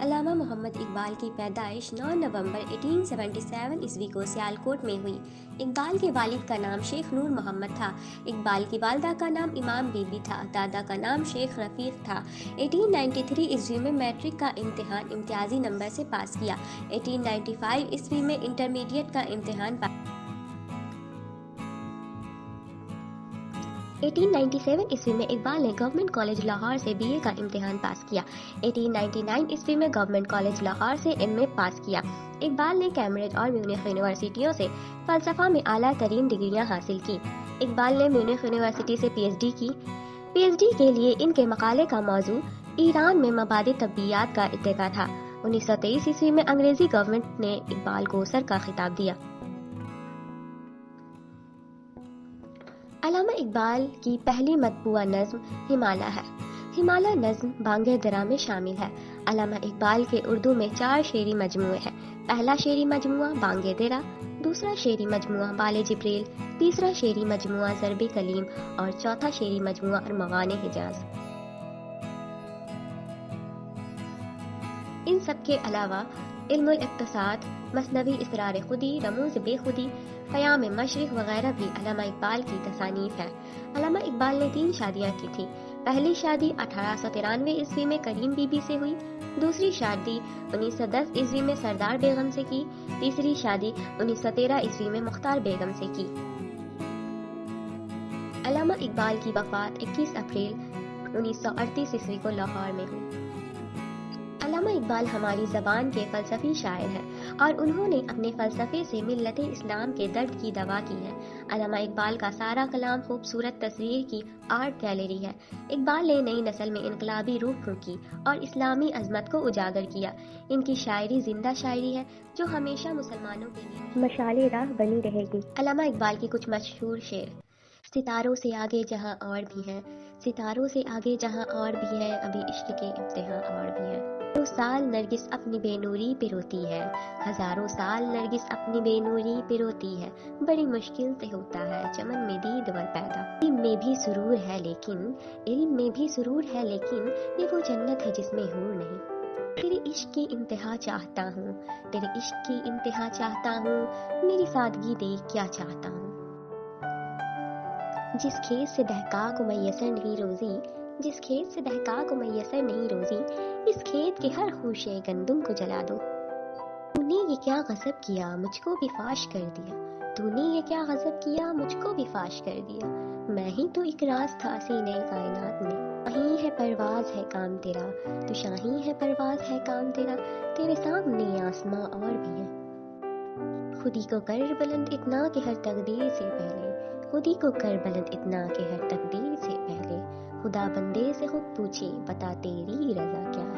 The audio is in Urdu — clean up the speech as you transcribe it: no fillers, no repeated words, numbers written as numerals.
علامہ محمد اقبال کی پیدائش 9 نومبر 1877 عیسوی کو سیالکوٹ میں ہوئی۔ اقبال کے والد کا نام شیخ نور محمد تھا۔ اقبال کی والدہ کا نام امام بی بی تھا۔ دادا کا نام شیخ رفیق تھا۔ 1893 عیسوی میں میٹرک کا امتحان امتیازی نمبر سے پاس کیا۔ 1895 عیسوی میں انٹرمیڈیٹ کا امتحان 1897 عیسوی میں اقبال نے گورنمنٹ کالج لاہور سے بی اے کا امتحان پاس کیا۔ 1899 عیسوی میں گورنمنٹ کالج لاہور سے ایم اے پاس کیا۔ اقبال نے کیمبرج اور میونخ یونیورسٹیوں سے فلسفہ میں اعلیٰ ترین ڈگریاں حاصل کی۔ اقبال نے میونخ یونیورسٹی سے پی ایچ ڈی کی۔ پی ایچ ڈی کے لیے ان کے مقالے کا موضوع ایران میں مبادئ طبیعیات کا ارتقاء تھا۔ 1923 عیسوی میں انگریزی گورنمنٹ نے اقبال کو سر کا خطاب دیا۔ علامہ اقبال کی پہلی مطبوعہ نظم ہمالہ ہے۔ ہمالہ نظم بانگ درا میں شامل ہے۔ علامہ اقبال کے اردو میں 4 شعری مجموعے ہیں۔ پہلا شعری مجموعہ بانگ درا، دوسرا شعری مجموعہ بال جبریل، تیسرا شعری مجموعہ ضرب کلیم اور چوتھا شعری مجموعہ ارمغان حجاز۔ ان سب کے علاوہ علم الاقتصاد، مثنوی اسرار خودی، رموز بے خودی، قیام مشرق وغیرہ بھی علامہ اقبال کی تصانیف ہے۔ علامہ اقبال نے 3 شادیاں کی تھیں۔ پہلی شادی 1893 عیسوی میں کریم بی بی سے ہوئی، دوسری شادی 1910 عیسوی میں سردار بیگم سے کی، تیسری شادی 1913 عیسوی میں مختار بیگم سے کی۔ علامہ اقبال کی وفات 21 اپریل 1938 عیسوی کو لاہور میں ہوئی۔ علامہ اقبال ہماری زبان کے فلسفی شاعر ہیں اور انہوں نے اپنے فلسفے سے ملت اسلام کے درد کی دوا کی ہے۔ علامہ اقبال کا سارا کلام خوبصورت تصویر کی آرٹ گیلری ہے۔ اقبال نے نئی نسل میں انقلابی روح پھونکی اور اسلامی عظمت کو اجاگر کیا۔ ان کی شاعری زندہ شاعری ہے جو ہمیشہ مسلمانوں کے لیے مشعل راہ بنی رہے گی۔ علامہ اقبال کی کچھ مشہور شعر: ستاروں سے آگے جہاں اور بھی ہے، ستاروں سے آگے جہاں اور بھی ہے، ابھی عشق کے امتحان اور بھی ہے۔ ہزاروں سال نرگس اپنی بے نوری پہ روتی ہے، ہزاروں سال نرگس اپنی بے نوری پہ روتی ہے، بڑی مشکل سے ہوتا ہے چمن میں دید ور پیدا۔ علم میں بھی سرور ہے لیکن، علم میں بھی سرور ہے لیکن، یہ وہ جنت ہے جس میں حور نہیں۔ تیرے عشق کی انتہا چاہتا ہوں، تیرے عشق کی انتہا چاہتا ہوں، میری سادگی دیکھ کیا چاہتا ہوں۔ جس کھیت سے دہقاں کو میسر نہیں روزی، جس کھیت سے دہقاں کو میسر نہیں روزی، اس کھیت کے ہر خوشے گندم کو جلا دو۔ تو نے یہ کیا غضب کیا مجھ کو بھی فاش کر دیا، تو نے یہ کیا غضب کیا مجھ کو بھی فاش کر دیا، میں ہی تو ایک راز تھا سینے کائنات میں۔ شاہی ہے پرواز ہے کام تیرا، تو شاہی ہے پرواز ہے کام تیرا، تیرے سامنے آسماں اور بھی ہے۔ خودی کو کر بلند اتنا کہ ہر تقدیر سے پہلے، خودی کو کر بلند اتنا کہ ہر تقدیر سے پہلے، خدا بندے سے خود پوچھے بتا تیری رضا کیا ہے۔